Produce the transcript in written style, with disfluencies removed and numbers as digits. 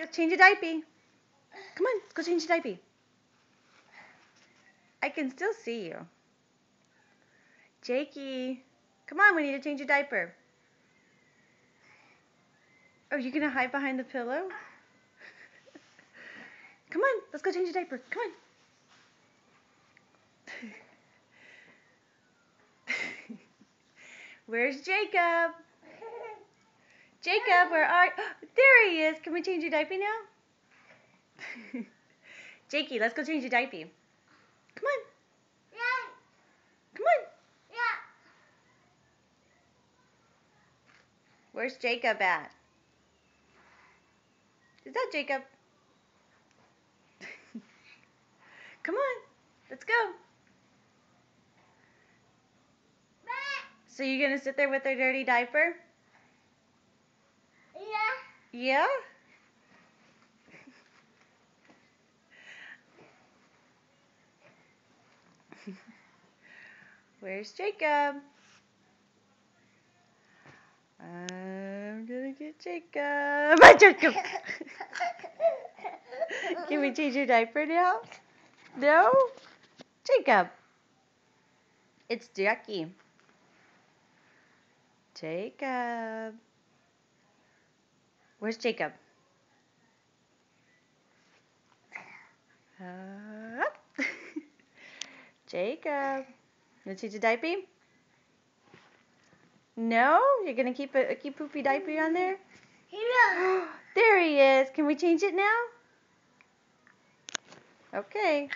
Let's change a diaper. Come on, let's go change a diaper. I can still see you. Jakey, come on, we need to change a diaper. Oh, you gonna hide behind the pillow? Come on, let's go change a diaper. Come on. Where's Jacob? Jacob, where are you? There he is. Can we change your diaper now? Jakey, let's go change your diaper. Come on. Yeah. Come on. Yeah. Where's Jacob at? Is that Jacob? Come on. Let's go. So you're going to sit there with their dirty diaper? Yeah. Yeah? Where's Jacob? I'm gonna get Jacob. My Jacob! Can we change your diaper now? No? Jacob. It's Jackie. Jacob. Where's Jacob? Jacob. Gonna change the diaper? No? You're gonna keep a poopy diaper on there? There he is. Can we change it now? Okay.